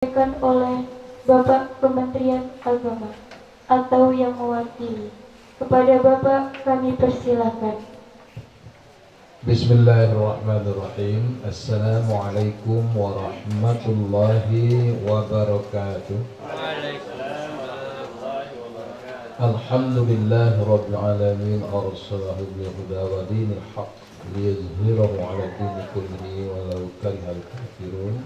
disampaikan oleh Bapak Kementerian Agama atau yang mewakili. Kepada Bapak kami persilahkan. Bismillahirrahmanirrahim. Assalamualaikum warahmatullahi wabarakatuh. Alhamdulillahi rabbil alamin. Arsalahu bil huda wa dinil haqq liyuzhirahu 'ala dini kullihi walau karihal kafirun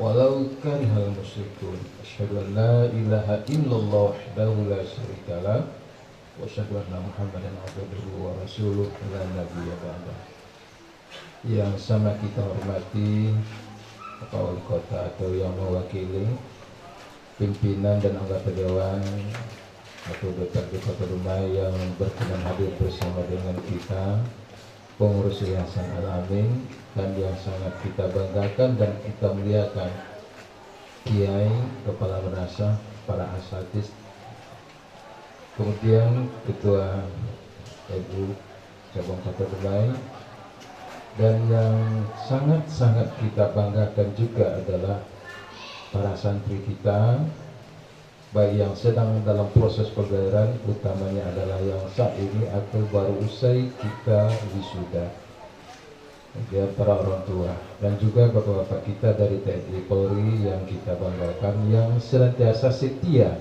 walau karihal musyrikun. Asyhadu an la ilaha illallah wahdahu la syarikalah wa asyhadu anna Muhammadan abduhu wa rasuluh la nabiyya ba'dah. Yang sama kita hormati Bapak Wali Kota atau yang mewakili pimpinan dan anggota dewan atau DPRD Kota Dumai yang berkenan hadir bersama dengan kita, pengurus Yayasan Al-Amin, dan yang sangat kita banggakan dan kita muliakan Kiai, Kepala Madrasah, para asatidz, kemudian Ketua Ibu Cabang Kota Dumai, dan yang sangat-sangat kita banggakan juga adalah para santri kita, baik yang sedang dalam proses pembelajaran, utamanya adalah yang saat ini atau baru usai kita wisuda, kemudian para orang tua dan juga bapak-bapak kita dari TNI Polri yang kita banggakan, yang senantiasa setia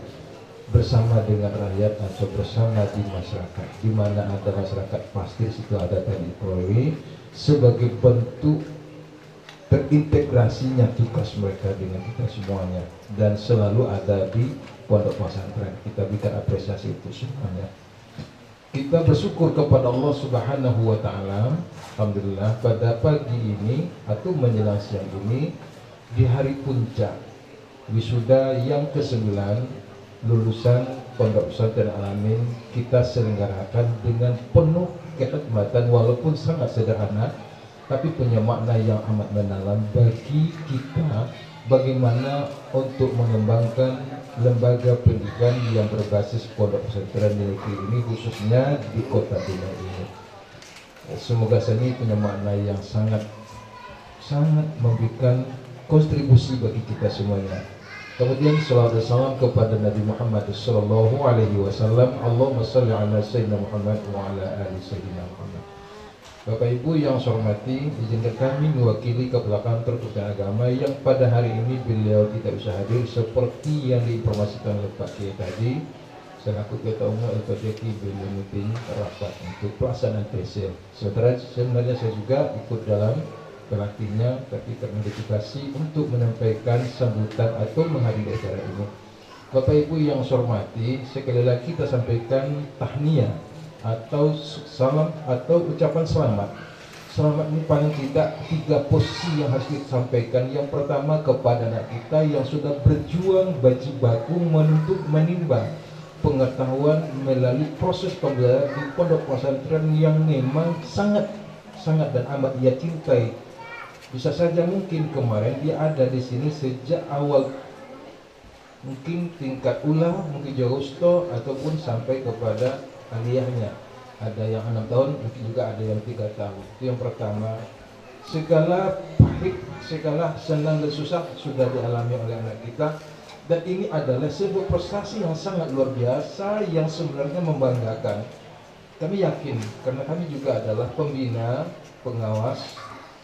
bersama dengan rakyat atau bersama di masyarakat. Di mana ada masyarakat pasti di situ ada TNI Polri sebagai bentuk terintegrasinya tugas mereka dengan kita semuanya, dan selalu ada di pondok pesantren. Kita berikan apresiasi untuk semuanya. Kita bersyukur kepada Allah Subhanahu wa Ta'ala. Alhamdulillah, pada pagi ini atau menjelang siang ini, di hari puncak wisuda yang ke-9 lulusan Pondok Pesantren Al-Amin, kita selenggarakan dengan penuh kehikmatan, walaupun sangat sederhana tapi punya makna yang amat mendalam bagi kita, bagaimana untuk mengembangkan lembaga pendidikan yang berbasis pondok pesantren negeri ini, khususnya di Kota Dumai ini. Semoga ini punya makna yang sangat memberikan kontribusi bagi kita semuanya. Kemudian salawat dan salam kepada Nabi Muhammad sallallahu alaihi wasallam. Allahumma shalli ala sayyidina Muhammad wa ala ali sayyidina Muhammad. Bapak Ibu yang saya hormati, izinkan kami mewakili Kepala Kantor Kementerian Agama yang pada hari ini beliau tidak bisa hadir seperti yang diinformasikan oleh Pak Kiai tadi, selaku Ketua Umum LPDK beliau meeting rapat untuk pelaksanaan TC. Sebenarnya saya juga ikut dalam pelatihnya, tapi termodifikasi untuk menyampaikan sambutan atau menghadiri acara ini. Bapak Ibu yang saya hormati, sekali lagi kita sampaikan tahniah atau salam atau ucapan selamat. Selamat ini paling tidak 3 posisi yang harus disampaikan. Yang pertama kepada anak kita yang sudah berjuang baku menuntut menimba pengetahuan melalui proses pembelajaran di pondok pesantren yang memang sangat dan amat ia cintai. Bisa saja mungkin kemarin dia ada di sini sejak awal, mungkin tingkat ula, mungkin Jogosto, ataupun sampai kepada aliyahnya. Ada yang 6 tahun, mungkin juga ada yang 3 tahun. Itu yang pertama. Segala pahit, segala senang dan susah sudah dialami oleh anak kita, dan ini adalah sebuah prestasi yang sangat luar biasa yang sebenarnya membanggakan. Kami yakin, karena kami juga adalah pembina, pengawas,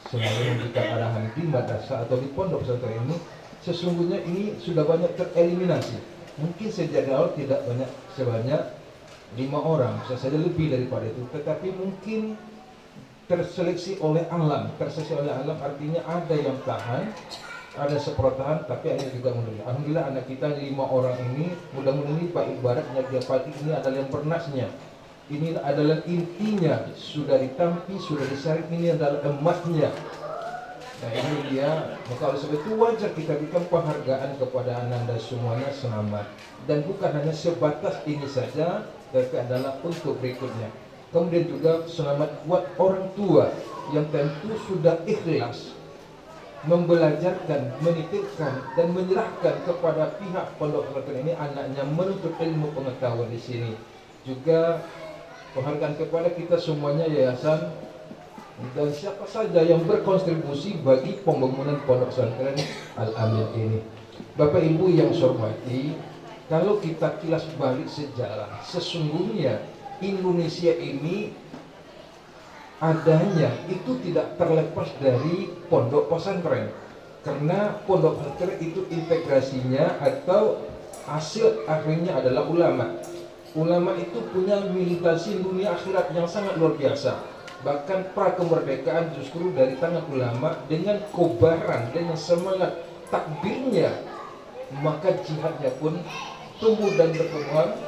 selalu memberikan arahan di madrasah atau di pondok pesantren ini. Sesungguhnya ini sudah banyak tereliminasi. Mungkin sejak awal tidak banyak sebanyak 5 orang, bisa saja lebih daripada itu, tetapi mungkin terseleksi oleh alam. Artinya ada yang tahan, ada sepertahan, tapi ada juga mundur. Alhamdulillah anak kita 5 orang ini, mudah-mudahan ini Pak ibaratnya dia pagi ini adalah yang bernasnya. Ini adalah intinya, sudah ditampi, sudah disaring, ini adalah emasnya. Nah ini dia, maka oleh sebab itu wajar kita berikan penghargaan kepada Ananda semuanya, selamat. Dan bukan hanya sebatas ini saja, tapi adalah untuk berikutnya. Kemudian juga selamat buat orang tua yang tentu sudah ikhlas membelajarkan, menitipkan dan menyerahkan kepada pihak pondok pesantren ini anaknya menuntut ilmu pengetahuan di sini. Juga penghargaan kepada kita semuanya, yayasan dan siapa saja yang berkontribusi bagi pembangunan pondok pesantren Al-Amin ini. Bapak Ibu yang saya hormati, kalau kita kilas balik sejarah, sesungguhnya Indonesia ini adanya itu tidak terlepas dari pondok pesantren, karena pondok pesantren itu integrasinya atau hasil akhirnya adalah ulama. Ulama itu punya militasi dunia akhirat yang sangat luar biasa. Bahkan pra kemerdekaan justru dari tangan ulama dengan kobaran, dengan semangat takbirnya, maka jihadnya pun tumbuh dan berkembang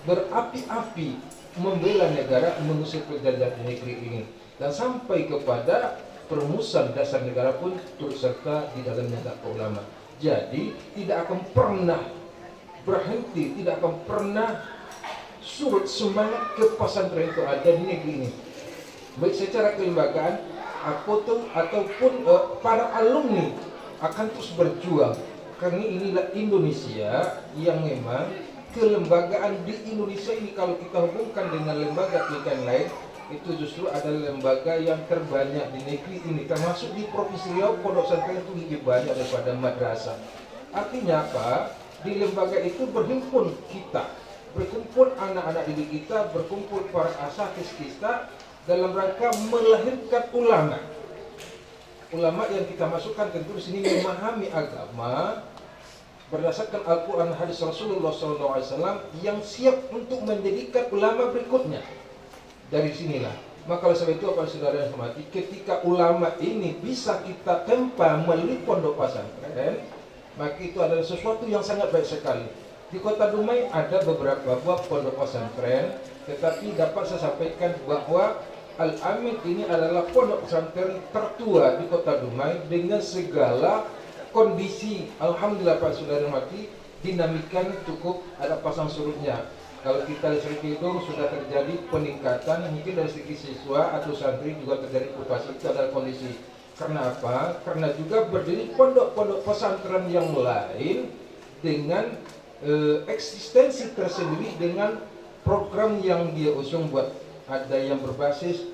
berapi-api membela negara, mengusir penjajah di negeri ini, dan sampai kepada perumusan dasar negara pun turut serta di dalamnya dakwah ulama. Jadi tidak akan pernah berhenti, tidak akan pernah surut semangat kepesantren itu ada di negeri ini, baik secara kelembagaan ataupun para alumni akan terus berjuang, karena inilah Indonesia yang memang kelembagaan di Indonesia ini kalau kita hubungkan dengan lembaga pendidikan lain itu justru adalah lembaga yang terbanyak di negeri ini, termasuk di Provinsi Riau. Pondok pesantren itu lebih banyak daripada madrasah. Artinya apa? Di lembaga itu berhimpun kita, berkumpul anak-anak didik kita, berkumpul para asatidz kita dalam rangka melahirkan ulama. Ulama yang kita masukkan tentu di sini memahami agama berdasarkan Al-Quran hadis Rasulullah SAW yang siap untuk menjadikan ulama berikutnya. Dari sinilah, maka oleh sebab itu apa saudara yang hormati, ketika ulama ini bisa kita tempa melalui pondok pesantren, maka itu adalah sesuatu yang sangat baik sekali. Di Kota Dumai ada beberapa buah pondok pesantren, tetapi dapat saya sampaikan bahwa Al-Amin ini adalah pondok pesantren tertua di Kota Dumai dengan segala kondisi. Alhamdulillah Pak saudara mati, dinamikan cukup, ada pasang surutnya. Kalau kita dari segi itu sudah terjadi peningkatan, mungkin dari segi siswa atau santri juga terjadi fluktuasi. Itu adalah kondisi. Karena apa? Karena juga berdiri pondok-pondok pesantren yang lain dengan eksistensi tersendiri, dengan program yang dia usung buat. Ada yang berbasis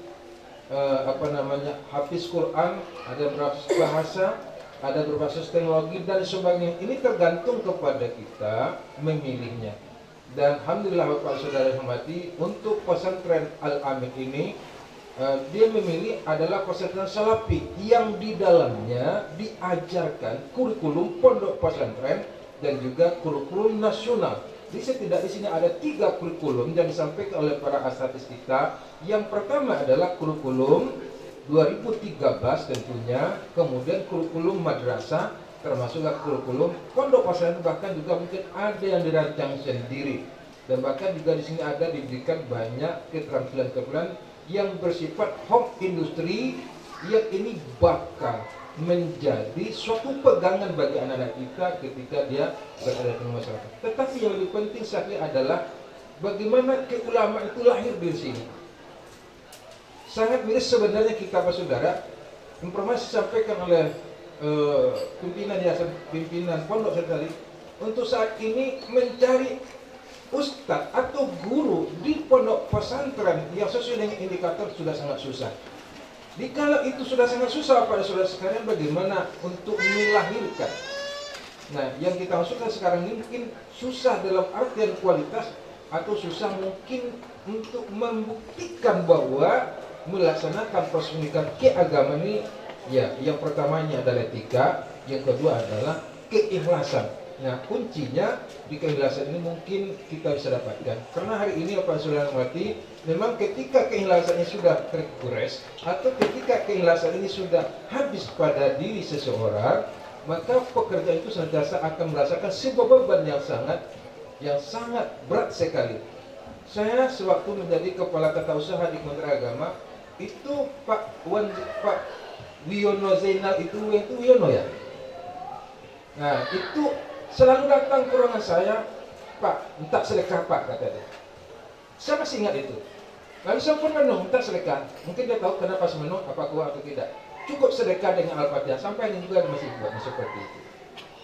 hafiz Quran, ada berbasis bahasa, ada berbasis teknologi dan sebagainya. Ini tergantung kepada kita memilihnya. Dan alhamdulillah Bapak Saudara hormati, untuk pesantren Al-Amin ini dia memilih adalah pesantren salafi yang di dalamnya diajarkan kurikulum pondok pesantren dan juga kurikulum nasional. Di sini ada 3 kurikulum yang disampaikan oleh para asatidz kita. Yang pertama adalah kurikulum 2013 tentunya, kemudian kurikulum madrasah, termasuklah kurikulum pondok pesantren, bahkan juga mungkin ada yang dirancang sendiri, dan bahkan juga di sini ada diberikan banyak keterampilan-keterampilan yang bersifat home industry yang ini bakal menjadi suatu pegangan bagi anak-anak kita ketika dia berada di masyarakat. Tetapi yang lebih penting sekali adalah bagaimana keulamaan itu lahir di sini. Sangat miris sebenarnya kita Pak Saudara, informasi disampaikan oleh pimpinan pondok tadi, untuk saat ini mencari ustadz atau guru di pondok pesantren yang sesuai dengan indikator sudah sangat susah. Dikala itu sudah sangat susah pada saudara sekalian, bagaimana untuk melahirkan? Nah, yang kita maksudkan sekarang ini mungkin susah dalam artian kualitas, atau susah mungkin untuk membuktikan bahwa melaksanakan proses pendidikan keagamaan ini, ya, yang pertamanya adalah etika, yang kedua adalah keikhlasan. Nah, kuncinya di keikhlasan ini mungkin kita bisa dapatkan. Karena hari ini Bapak Saudara mati, memang ketika keikhlasan ini sudah terkuras, atau ketika keikhlasan ini sudah habis pada diri seseorang, maka pekerjaan itu senantiasa akan merasakan sebuah beban yang sangat berat sekali. Saya sewaktu menjadi kepala tata usaha di Kementerian Agama, itu Pak Wiono Zainal itu Wiono ya. Nah, itu selalu datang ke ruangan saya, Pak, minta sedekah Pak, kata dia. Saya masih ingat itu. Lalu saya pun menung, minta sedekah. Mungkin dia tahu kenapa saya menung, apa kuat atau tidak. Cukup sedekah dengan Al-Fatihah, sampai ini juga masih buat seperti itu.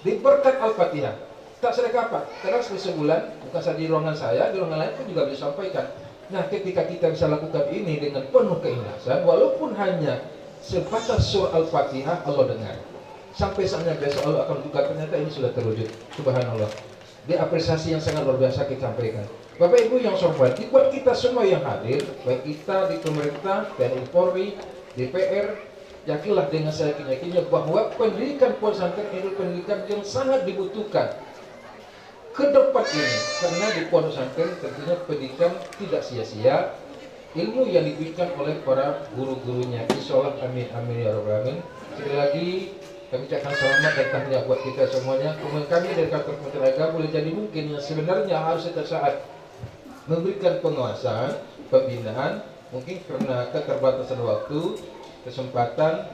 Di berkat Al-Fatihah, tak sedekah Pak, karena sebulan, bukan saja di ruangan saya, di ruangan lain pun juga bisa sampaikan. Nah, ketika kita bisa lakukan ini dengan penuh keikhlasan, walaupun hanya sebatas surah Al-Fatihah, Allah dengar. sampai saatnya besok Allah akan buka, ternyata ini sudah terwujud. Subhanallah. Dia apresiasi yang sangat luar biasa kita sampaikan. Bapak Ibu yang saya hormati, buat kita semua yang hadir, baik kita di pemerintah, TNI Polri, DPR, yakinlah dengan saya yakinnya bahwa pendidikan pondok pesantren itu pendidikan yang sangat dibutuhkan ke depan ini, karena di pondok pesantren tentunya pendidikan tidak sia-sia, ilmu yang diberikan oleh para guru-gurunya. Insyaallah, amin amin ya rabbal alamin. Sekali lagi kami ucapkan selamat dan tahniah buat kita semuanya. Kemudian kami dari kantor Kementerian Agama boleh jadi mungkin yang sebenarnya harus setiap saat memberikan penguasaan, pembinaan, mungkin karena keterbatasan waktu, kesempatan.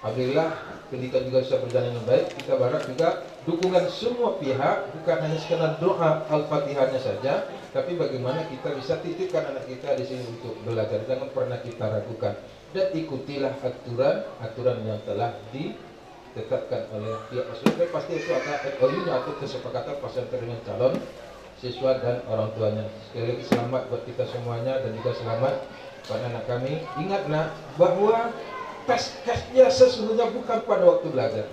Alhamdulillah pendidikan juga bisa berjalan dengan baik. Kita berharap juga dukungan semua pihak, bukan hanya sekedar doa Al-Fatihahnya saja, tapi bagaimana kita bisa titipkan anak kita di sini untuk belajar. Jangan pernah kita ragukan dan ikutilah aturan yang telah ditetapkan oleh pihak pesantren. Pasti itu akan MOU-nya atau kesepakatan pesantren dengan calon siswa dan orang tuanya. Sekali lagi selamat buat kita semuanya dan juga selamat pada anak kami. Ingat nak, bahwa tes-tesnya sesungguhnya bukan pada waktu belajar.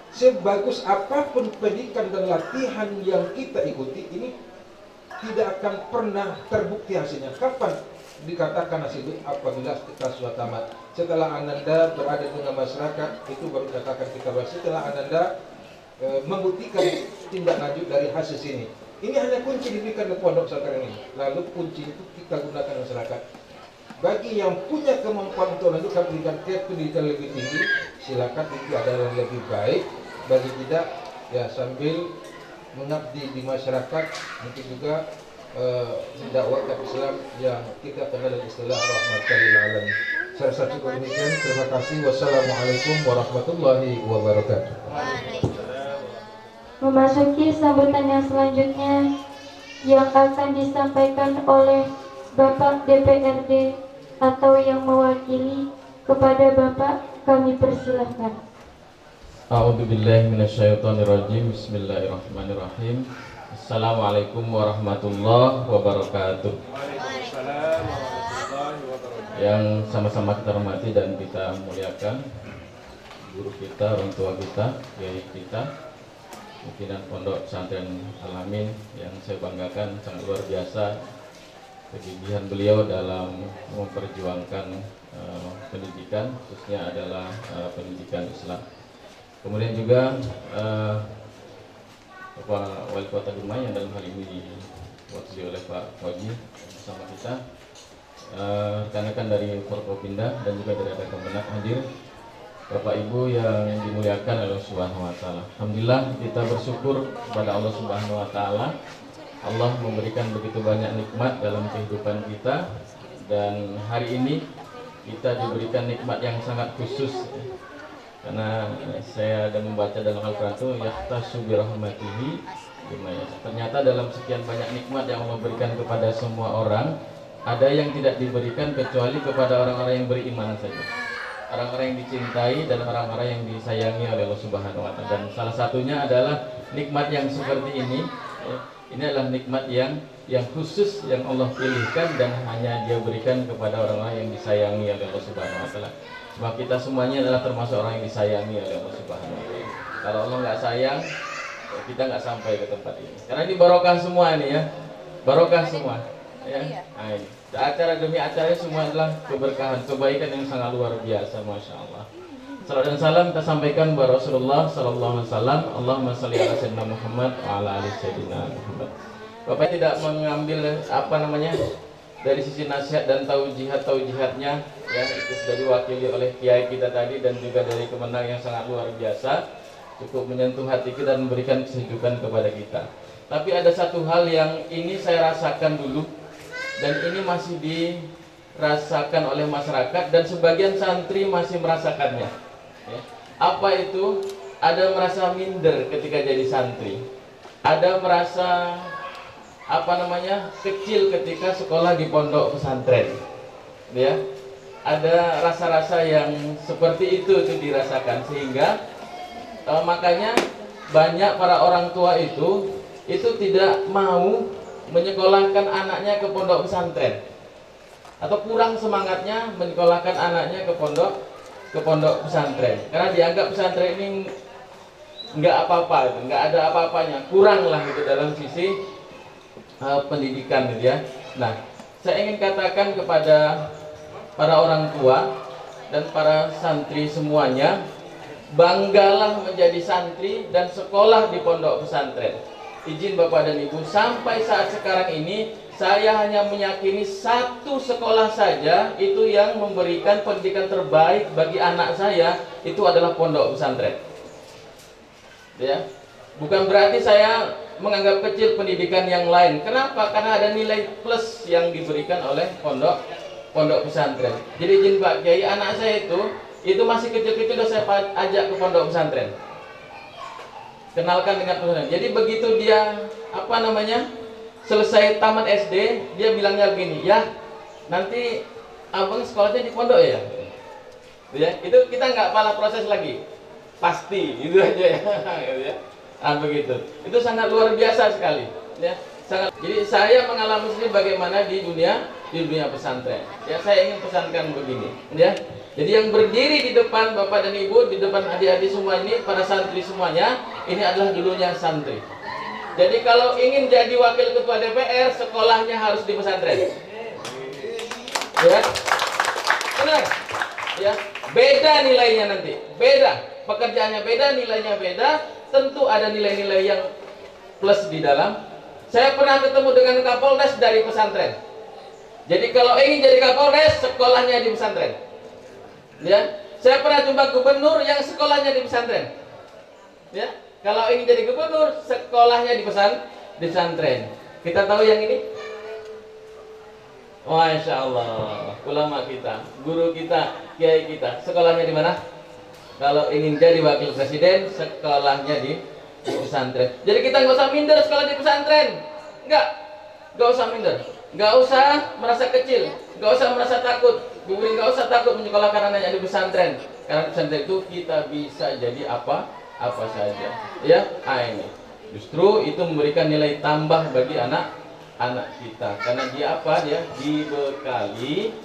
Sebagus apapun pendidikan dan latihan yang kita ikuti, ini tidak akan pernah terbukti hasilnya. Kapan dikatakan hasilnya? Apabila kita sudah tamat. Setelah Ananda berada dengan masyarakat, itu baru dikatakan kita berhasil. Setelah Ananda membuktikan tindak lanjut dari hasil sini. Ini hanya kunci diberikan di pondok pesantren ini. Lalu kunci itu kita gunakan masyarakat. Bagi yang punya kemampuan untuk melanjutkan pendidikan lebih tinggi, silakan, itu adalah yang lebih baik. Bagi tidak, ya sambil mengabdi di masyarakat, mungkin juga mendakwahkan Islam yang kita kenal dengan istilah rahmatan lil alamin. Saya rasa cukup demikian. Terima kasih. Wassalamualaikum warahmatullahi wabarakatuh. Memasuki sambutan yang selanjutnya yang akan disampaikan oleh Bapak DPRD atau yang mewakili, kepada Bapak kami persilahkan. A'udzubillahi minasyaitonirrajim. Bismillahirrahmanirrahim. Assalamualaikum warahmatullahi wabarakatuh. Yang sama-sama kita hormati dan kita muliakan guru kita, orang tua kita, kiai kita, pimpinan Pondok Pesantren Al-Amin yang saya banggakan, sangat luar biasa kegigihan beliau dalam memperjuangkan pendidikan, khususnya adalah pendidikan Islam. Kemudian juga Bapak Wali Kota Dumai yang dalam hal ini diwakili oleh Pak Koji bersama kita, rekan-rekan dari Forkopimda dan juga dari Kemenak hadir, Bapak Ibu yang dimuliakan oleh Allah Subhanahu wa taala. Alhamdulillah kita bersyukur kepada Allah Subhanahu wa taala. Allah memberikan begitu banyak nikmat dalam kehidupan kita, dan hari ini kita diberikan nikmat yang sangat khusus. Karena saya ada membaca dalam Al-Qur'an itu yahtassu bi rahmatihi, ternyata dalam sekian banyak nikmat yang Allah berikan kepada semua orang, ada yang tidak diberikan kecuali kepada orang-orang yang beriman saja. Orang-orang yang dicintai dan orang-orang yang disayangi oleh Allah Subhanahu wa taala. Dan salah satunya adalah nikmat yang seperti ini. Ini adalah nikmat yang khusus yang Allah pilihkan dan hanya Dia berikan kepada orang-orang yang disayangi oleh Allah Subhanahu wa taala. Sebab kita semuanya adalah termasuk orang yang disayangi oleh Allah Subhanahu wa taala. Kalau Allah nggak sayang, kita nggak sampai ke tempat ini. Karena ini barokah semua ini ya. Barokah semua. Ya. Nah, ini. Acara demi acara semua adalah keberkahan, kebaikan yang sangat luar biasa, masya Allah. Salam dan salam kita sampaikan kepada Rasulullah Sallallahu Alaihi Wasallam. Allahumma salli ala sayyidina Muhammad wa ala ali sayyidina Muhammad. Bapak tidak mengambil dari sisi nasihat dan taujihatnya, ya itu sudah diwakili oleh kiai kita tadi dan juga dari Kemenang yang sangat luar biasa, cukup menyentuh hati kita dan memberikan kesejukan kepada kita. Tapi ada satu hal yang ini saya rasakan dulu dan ini masih dirasakan oleh masyarakat dan sebagian santri masih merasakannya. Ya. Apa itu? Ada merasa minder ketika jadi santri, ada merasa kecil ketika sekolah di pondok pesantren, ya. Ada rasa-rasa yang seperti itu dirasakan sehingga makanya banyak para orang tua itu tidak mau menyekolahkan anaknya ke pondok pesantren atau kurang semangatnya menyekolahkan anaknya ke pondok ke pondok pesantren, karena dianggap pesantren ini nggak apa-apa, nggak ada apa-apanya, kurang lah itu dalam sisi pendidikan gitu ya. Nah, saya ingin katakan kepada para orang tua dan para santri semuanya, banggalah menjadi santri dan sekolah di pondok pesantren. Izin Bapak dan Ibu, sampai saat sekarang ini saya hanya meyakini satu sekolah saja itu yang memberikan pendidikan terbaik bagi anak saya, itu adalah pondok pesantren. Ya, bukan berarti saya menganggap kecil pendidikan yang lain. Kenapa? Karena ada nilai plus yang diberikan oleh pondok pesantren. Jadi izin Pak Kiai, anak saya itu masih kecil-kecil sudah saya ajak ke pondok pesantren. Kenalkan dengan pesantren. Jadi begitu dia selesai tamat SD, dia bilangnya begini, ya nanti abang sekolahnya di pondok ya. Ya, itu kita nggak pala proses lagi, pasti gitu aja ya. Gitu ya. Begitu. Itu sangat luar biasa sekali. Ya, sangat. Jadi saya mengalami sendiri bagaimana di dunia pesantren. Ya, saya ingin pesankan begini. Ya. Jadi yang berdiri di depan Bapak dan Ibu, di depan adik-adik semua ini, para santri semuanya, ini adalah dulunya santri. Jadi kalau ingin jadi wakil ketua DPR, sekolahnya harus di pesantren. Ya, benar. Ya, beda nilainya nanti, beda. Pekerjaannya beda, nilainya beda. Tentu ada nilai-nilai yang plus di dalam. Saya pernah ketemu dengan Kapolres dari pesantren. Jadi kalau ingin jadi Kapolres, sekolahnya di pesantren. Ya, saya pernah jumpa gubernur yang sekolahnya di pesantren. Ya, kalau ingin jadi gubernur, sekolahnya di pesantren. Kita tahu yang ini? Masya Allah, ulama kita, guru kita, kiai kita, sekolahnya di mana? Kalau ingin jadi wakil presiden, sekolahnya di pesantren. Jadi kita nggak usah minder sekolah di pesantren, nggak usah minder, nggak usah merasa kecil, nggak usah merasa takut. Nggak usah takut menyekolahkan anaknya di pesantren, karena di pesantren itu kita bisa jadi apa saja. Ya, ini justru itu memberikan nilai tambah bagi anak kita, karena dia dibekali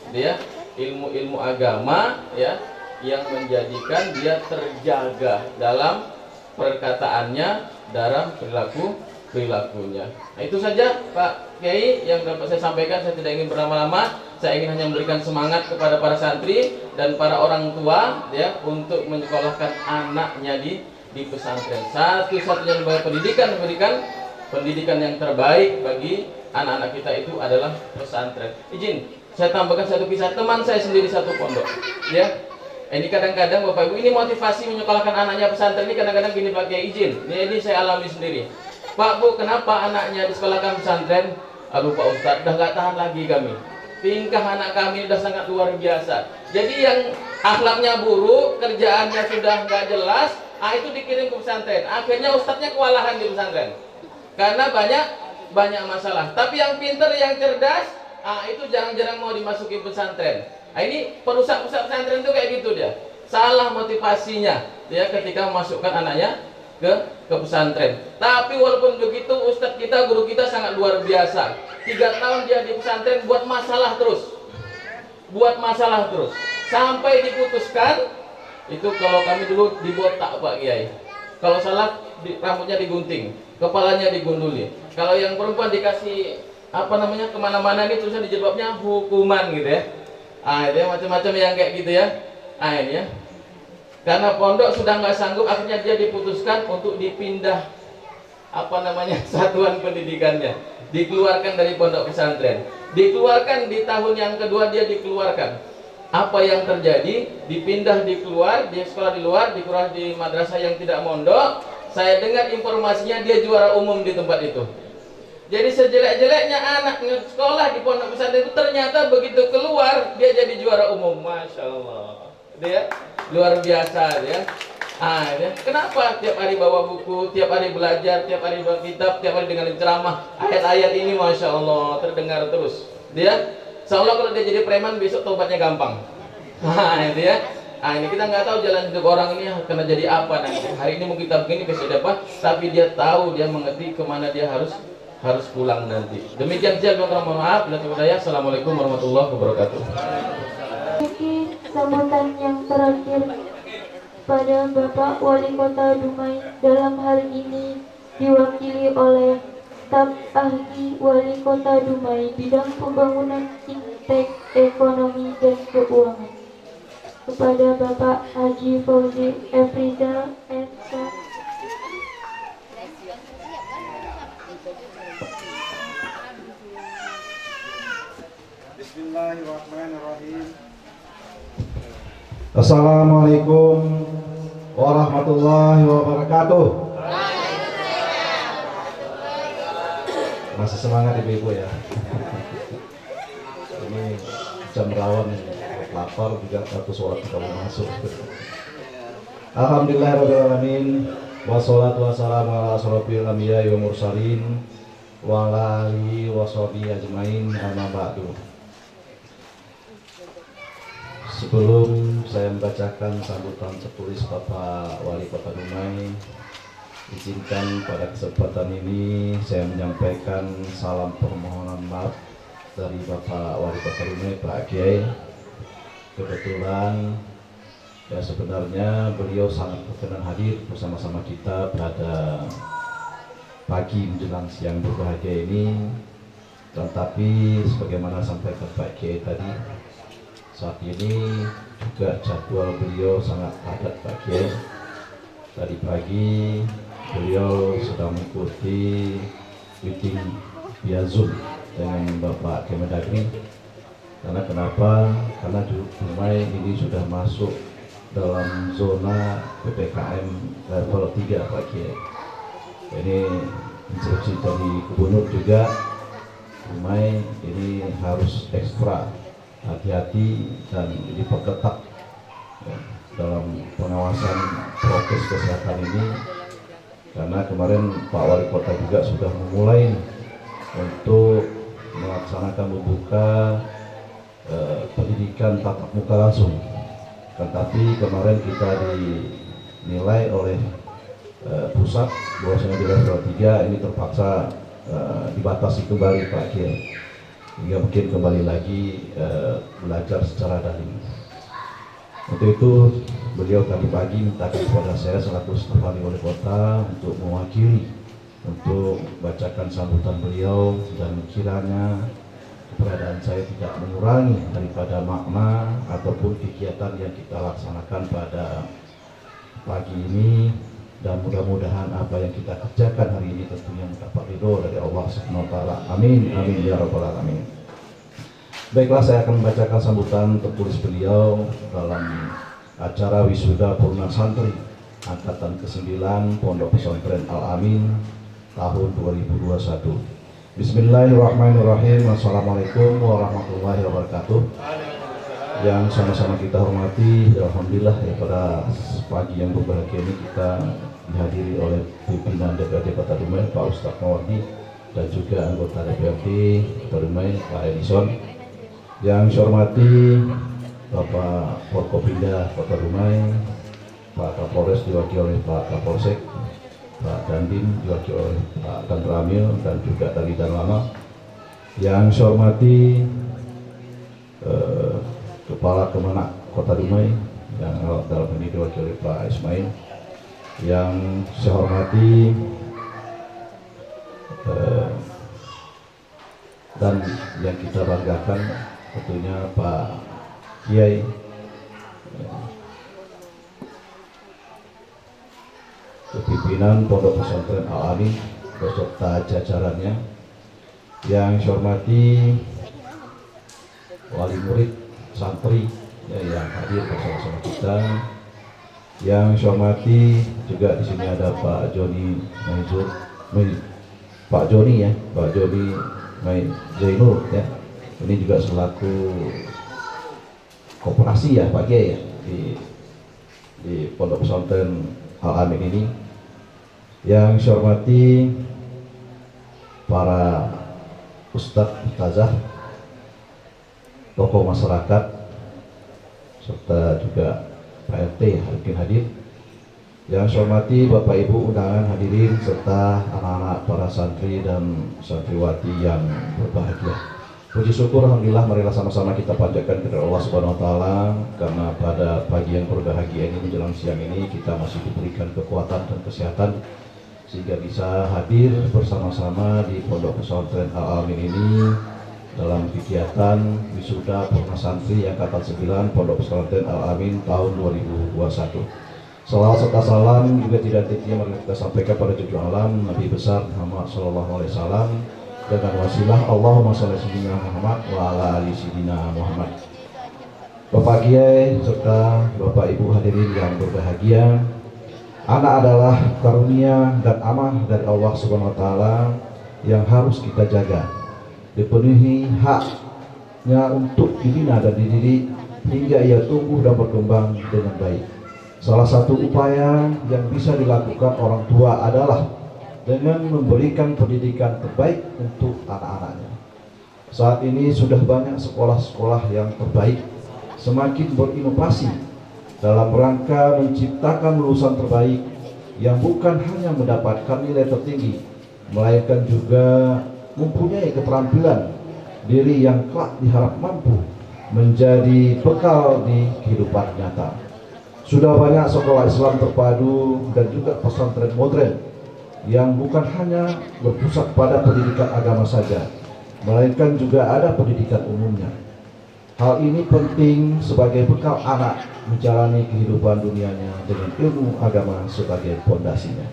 ilmu agama ya, yang menjadikan dia terjaga dalam perkataannya, dalam perilakunya. Nah, itu saja Pak Kiai yang dapat saya sampaikan. Saya tidak ingin berlama-lama. Saya ingin hanya memberikan semangat kepada para santri dan para orang tua ya, untuk menyekolahkan anaknya di pesantren. Satu-satunya lembaga pendidikan memberikan pendidikan yang terbaik bagi anak-anak kita itu adalah pesantren. Izin saya tambahkan satu kisah teman saya sendiri satu pondok ya. Ini kadang-kadang Bapak Ibu, ini motivasi menyekolahkan anaknya pesantren ini kadang-kadang gini Pak Kiai, izin. Ini saya alami sendiri. Pak Bu, kenapa anaknya disekolahkan pesantren? Aduh Pak Ustadz, udah nggak tahan lagi kami. Tingkah anak kami sudah sangat luar biasa. Jadi yang akhlaknya buruk, kerjaannya sudah nggak jelas, itu dikirim ke pesantren. Akhirnya ustadznya kewalahan di pesantren. Karena banyak masalah. Tapi yang pinter, yang cerdas, itu jarang-jarang mau dimasuki pesantren. Ini perusahaan pesantren itu kayak gitu dia. Salah motivasinya dia ketika memasukkan anaknya ke pesantren. Tapi walaupun begitu, ustadz kita, guru kita sangat luar biasa. 3 tahun dia di pesantren buat masalah terus, sampai diputuskan itu kalau kami dulu dibotak Pak Kiai. Kalau salah rambutnya digunting, kepalanya digunduli. Kalau yang perempuan dikasih kemana-mana ini tulisan di jilbabnya hukuman gitu ya. Itu macam-macam yang kayak gitu ya. Ini ya. Karena pondok sudah nggak sanggup, akhirnya dia diputuskan untuk dipindah satuan pendidikannya, dikeluarkan dari pondok pesantren, dikeluarkan di tahun yang kedua dia dikeluarkan. Apa yang terjadi? Dipindah, dikeluar, dia sekolah di luar, dikeluar di madrasah yang tidak mondok. Saya dengar informasinya dia juara umum di tempat itu. Jadi sejelek-jeleknya anak sekolah di pondok pesantren itu ternyata begitu keluar dia jadi juara umum. Masya Allah, dia luar biasa dia. Ya. Kenapa tiap hari bawa buku, tiap hari belajar, tiap hari bawa kitab, tiap hari dengan ceramah, ayat-ayat ini Masya Allah terdengar terus. Dia seolah kalau dia jadi preman besok tobatnya gampang. Itu ya. Ini kita nggak tahu jalan hidup orang ini akan jadi apa nanti. Hari ini mungkin kita begini, besok apa? Tapi dia tahu, dia mengerti kemana dia harus pulang nanti. Demikian saja, mohon maaf. Assalamualaikum warahmatullahi wabarakatuh. sambutan yang terakhir pada Bapak Wali Kota Dumai, dalam hal ini diwakili oleh staf ahli Wali Kota Dumai bidang pembangunan fintech, ekonomi dan keuangan, kepada Bapak Haji Fauzi F. Rizal SK. Bismillahirrahmanirrahim. Assalamualaikum warahmatullahi wabarakatuh. Masih semangat ibu-ibu ya. Ini jam rawan, lapar juga satu sholat kamu masuk. Alhamdulillahirrahmanirrahim. Wassalatu wassalamu ala asrofil anbiya'i wa mursalin wa ala alihi wa sahbihi ajmain, amma ba'du. Sebelum saya membacakan sambutan tertulis Bapak Wali Kota Dumai, izinkan pada kesempatan ini saya menyampaikan salam permohonan maaf dari Bapak Wali Kota Dumai, Pak Kiai. Kebetulan ya sebenarnya beliau sangat berkenan hadir bersama-sama kita pada pagi menjelang siang berbahagia ini, tetapi sebagaimana sampaikan Pak Kiai tadi, saat ini juga jadwal beliau sangat padat Pak Kiai. Tadi pagi beliau sedang mengikuti meeting via Zoom dengan Bapak Kemendagri. Karena kenapa? Karena Dumai ini sudah masuk dalam zona PPKM level 3 Pak Kiai. Ini instruksi dari Gubernur juga, Dumai ini harus ekstra hati-hati dan diperketat ya, dalam pengawasan prokes kesehatan ini, karena kemarin Pak Wali Kota juga sudah memulai untuk melaksanakan membuka pendidikan tatap muka langsung. Tetapi kemarin kita dinilai oleh pusat bahwasanya di level 3 ini terpaksa dibatasi kembali Pak Kiai, hingga mungkin kembali lagi belajar secara daring. Untuk itu beliau tadi pagi minta kepada saya selaku staf ahli wali kota untuk mewakili untuk bacakan sambutan beliau, dan kiranya keberadaan saya tidak mengurangi daripada makna ataupun kegiatan yang kita laksanakan pada pagi ini, dan mudah-mudahan apa yang kita kerjakan hari ini tentunya mendapat ridho dari Allah Subhanahu wa taala. Amin amin ya rabbal alamin. Baiklah, saya akan membacakan sambutan tertulis beliau dalam acara wisuda Purna Santri angkatan ke-9 Pondok Pesantren Al Amin tahun 2021. Bismillahirrahmanirrahim. Assalamualaikum warahmatullahi wabarakatuh. Yang sama-sama kita hormati, alhamdulillah ya, pada pagi yang berbahagia ini kita dihadiri oleh pimpinan DPRD Kota Dumai Pak Ustadz Mawardi, dan juga anggota DPRD Kota Dumai Pak Edison. Yang saya hormati Bapak Forkopimda Kota Dumai, Pak Kapolres diwakili oleh Pak Kapolsek, Pak Dandim diwakili oleh Pak Dan Ramil, dan juga dari Dan Lama. Yang saya hormati Kepala Kemenak Kota Dumai yang dalam ini diwakili oleh Pak Ismail. Yang saya hormati dan yang kita banggakan tentunya Pak Kiai, pimpinan Pondok Pesantren Al Amin beserta jajarannya. Yang saya hormati wali murid santri ya, yang hadir bersama-sama kita. Yang saya hormati juga di sini ada Pak Joni Pak Joni ya, Pak Joni Zainur ya. Ini juga selaku koperasi ya Pak Kiai ya di Pondok Pesantren Al Amin ini. Yang saya hormati para ustadz, ustazah, tokoh masyarakat, serta juga Pak RT mungkin hadir. Yang saya hormati Bapak Ibu undangan hadirin serta anak-anak para santri dan santriwati yang berbahagia. Puji syukur alhamdulillah, marilah sama-sama kita panjatkan kepada Allah Subhanahu wa taala karena pada pagi yang berbahagia ini menjelang siang ini kita masih diberikan kekuatan dan kesehatan sehingga bisa hadir bersama-sama di Pondok Pesantren Al-Amin ini dalam kegiatan wisuda Purna Santri Angkatan 9 Pondok Pesantren Al-Amin tahun 2021. Salawat serta salam juga tidak henti mari kita sampaikan pada junjungan alam Nabi besar Muhammad sallallahu alaihi wasallam dengan wasilah Allahumma sholli sayyidina Muhammad wa ala ali sayyidina Muhammad. Bapak Kiai serta Bapak Ibu hadirin yang berbahagia, anak adalah karunia dan amanah dari Allah Subhanahu wa taala yang harus kita jaga. Dipenuhi haknya untuk dibina dan dididik hingga ia tumbuh dan berkembang dengan baik. Salah satu upaya yang bisa dilakukan orang tua adalah dengan memberikan pendidikan terbaik untuk anak-anaknya. Saat ini sudah banyak sekolah-sekolah yang terbaik semakin berinovasi dalam rangka menciptakan lulusan terbaik yang bukan hanya mendapatkan nilai tertinggi, melainkan juga mempunyai keterampilan diri yang kelak diharap mampu menjadi bekal di kehidupan nyata. Sudah banyak sekolah Islam terpadu dan juga pesantren modern yang bukan hanya berpusat pada pendidikan agama saja, melainkan juga ada pendidikan umumnya. Hal ini penting sebagai bekal anak menjalani kehidupan dunianya dengan ilmu agama sebagai pondasinya.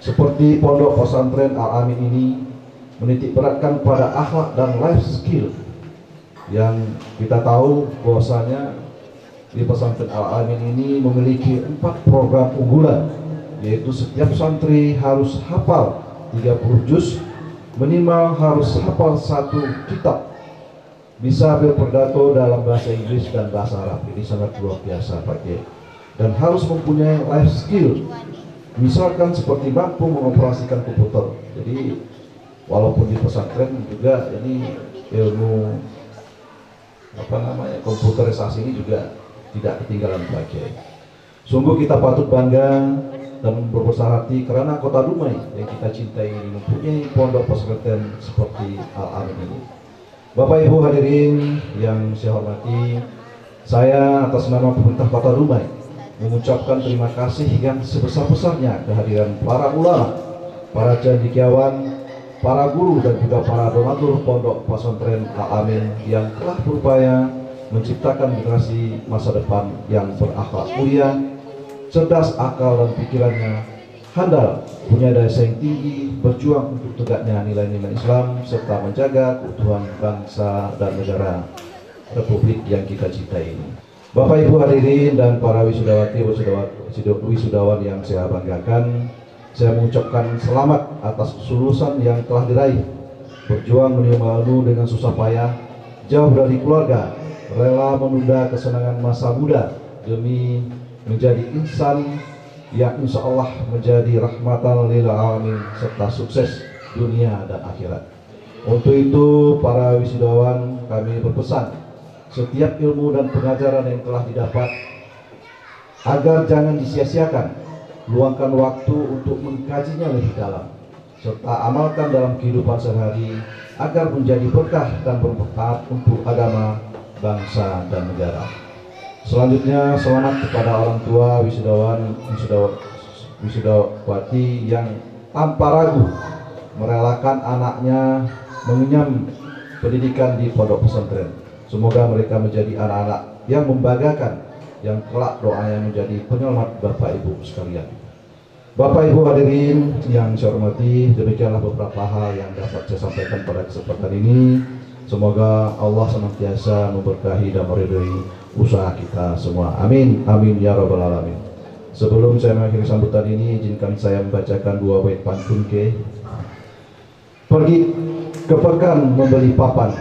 Seperti Pondok Pesantren Al-Amin ini menitik beratkan pada akhlak dan life skill yang kita tahu bahwasanya di Pesantren Al-Amin ini memiliki 4 program unggulan, yaitu setiap santri harus hafal 30 juz, minimal harus hafal 1 kitab, bisa berpidato dalam bahasa Inggris dan bahasa Arab. Ini sangat luar biasa Pak Kiai. Dan harus mempunyai life skill, misalkan seperti mampu mengoperasikan komputer. Jadi walaupun di pesantren juga ini ilmu komputerisasi ini juga tidak ketinggalan Pak Kiai. Sungguh kita patut bangga dan berbesar hati karena Kota Dumai yang kita cintai ini mempunyai pondok pesantren seperti Al-Amin ini. Bapak Ibu hadirin yang saya hormati, saya atas nama pemerintah Kota Dumai mengucapkan terima kasih yang sebesar-besarnya kehadiran para ulama, para cendekiawan, para guru dan juga para donatur pondok pesantren Al-Amin yang telah berupaya menciptakan generasi masa depan yang berakhlak mulia, cerdas akal dan pikirannya, handal, punya daya saing tinggi, berjuang untuk tegaknya nilai-nilai Islam serta menjaga keutuhan bangsa dan negara Republik yang kita cintai ini. Bapak Ibu hadirin dan para wisudawan yang saya banggakan, saya mengucapkan selamat atas kelulusan yang telah diraih. Berjuang menimba ilmu dengan susah payah, jauh dari keluarga, rela menunda kesenangan masa muda demi menjadi insan yang insya Allah menjadi rahmatan lil alamin serta sukses dunia dan akhirat. Untuk itu para wisudawan kami berpesan, setiap ilmu dan pengajaran yang telah didapat agar jangan disia-siakan, luangkan waktu untuk mengkajinya lebih dalam serta amalkan dalam kehidupan sehari agar menjadi berkah dan bermanfaat untuk agama, bangsa dan negara. Selanjutnya selamat kepada orang tua wisudawati yang tanpa ragu merelakan anaknya mengenyam pendidikan di pondok pesantren. Semoga mereka menjadi anak-anak yang membanggakan, yang kelak doanya menjadi penyelamat Bapak Ibu sekalian. Bapak Ibu hadirin yang saya hormati, demikianlah beberapa hal yang dapat saya sampaikan pada kesempatan ini. Semoga Allah senantiasa memberkahi dan meridhoi usaha kita semua. Amin, amin ya rabbal alamin. Sebelum saya mengakhiri sambutan ini, izinkan saya membacakan 2 bait pantun ke. Pergi ke pekan membeli papan,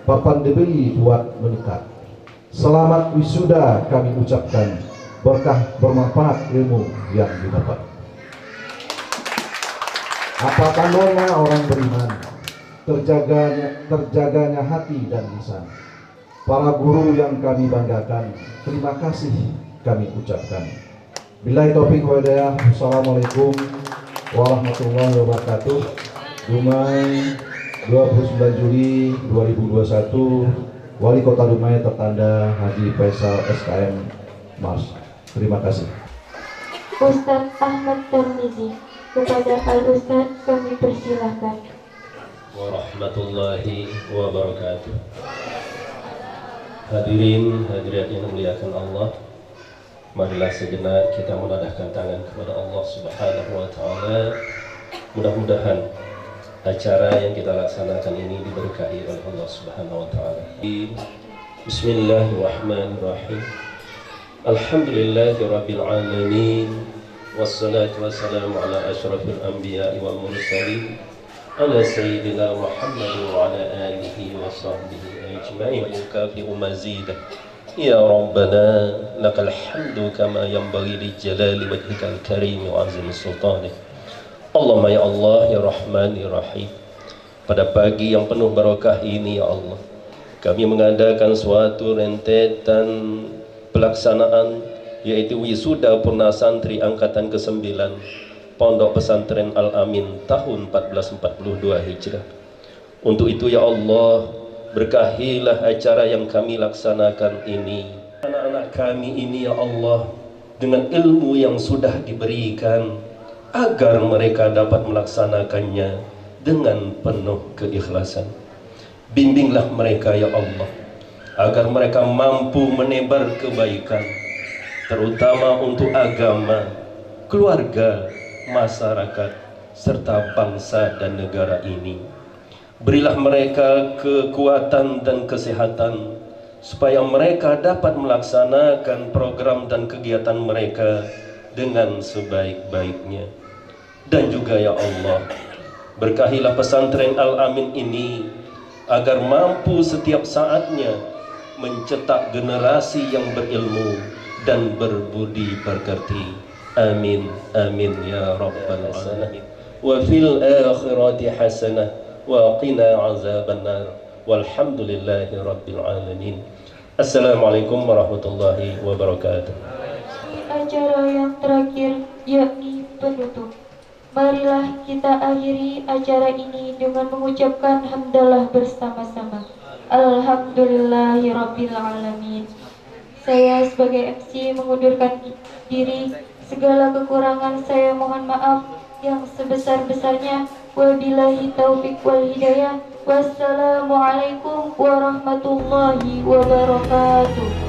papan dibeli buat mendekat. Selamat wisuda kami ucapkan, berkah bermanfaat ilmu yang didapat. Apa tandanya orang beriman? Terjaganya hati dan lisan. Para guru yang kami banggakan, terima kasih kami ucapkan. Billahi taufiq wal hidayah. Assalamualaikum warahmatullahi wabarakatuh. Dumai 29 Juli 2021, Wali Kota Dumai tertanda Haji Faisal SKM Mars. Terima kasih. Ustadz Ahmad Tarmizi. Kepada Al-Ustadz kami persilahkan. Warahmatullahi wabarakatuh. Hadirin hadirat yang dimuliakan Allah, marilah sejenak kita menadahkan tangan kepada Allah Subhanahu wa taala. Mudah-mudahan acara yang kita laksanakan ini diberkahi oleh Allah Subhanahu wa taala. Bismillahirrahmanirrahim. Alhamdulillahirabbil alamin. Wassalatu wassalamu ala asyrafil anbiya'i wal mursalin ala sayyidina Muhammad wa ala alihi wa sahbihi ajma'in. Yukafi'u mazidah. Ya Rabbana lakal hamdu kama yanbaghi li jalali wajhikal karim wa azimi sultanih. Allahumma ya Allah ya Rahman ya Rahim. Pada pagi yang penuh barakah ini ya Allah, kami mengadakan suatu rentetan pelaksanaan, yaitu wisuda purna santri angkatan ke-9 Pondok Pesantren Al-Amin tahun 1442 Hijrah. Untuk itu ya Allah, berkahilah acara yang kami laksanakan ini. Anak-anak kami ini ya Allah, dengan ilmu yang sudah diberikan, agar mereka dapat melaksanakannya dengan penuh keikhlasan. Bimbinglah mereka ya Allah, agar mereka mampu menebar kebaikan, terutama untuk agama, keluarga, masyarakat, serta bangsa dan negara ini. Berilah mereka kekuatan dan kesehatan, supaya mereka dapat melaksanakan program dan kegiatan mereka dengan sebaik-baiknya. Dan juga ya Allah, berkahilah pesantren Al-Amin ini, agar mampu setiap saatnya mencetak generasi yang berilmu dan berbudi pekerti. Amin amin ya rabbal alamin. Wa fil akhirati hasanah wa qina azabannar. Walhamdulillahi rabbil alamin. Assalamualaikum warahmatullahi wabarakatuh. Acara yang terakhir yakni penutup. Marilah kita akhiri acara ini dengan mengucapkan hamdalah bersama-sama. Alhamdulillahirabbil alamin. Saya sebagai MC mengundurkan diri. Segala kekurangan saya mohon maaf yang sebesar-besarnya. Wabillahi taufiq wal hidayah. Wassalamualaikum warahmatullahi wabarakatuh.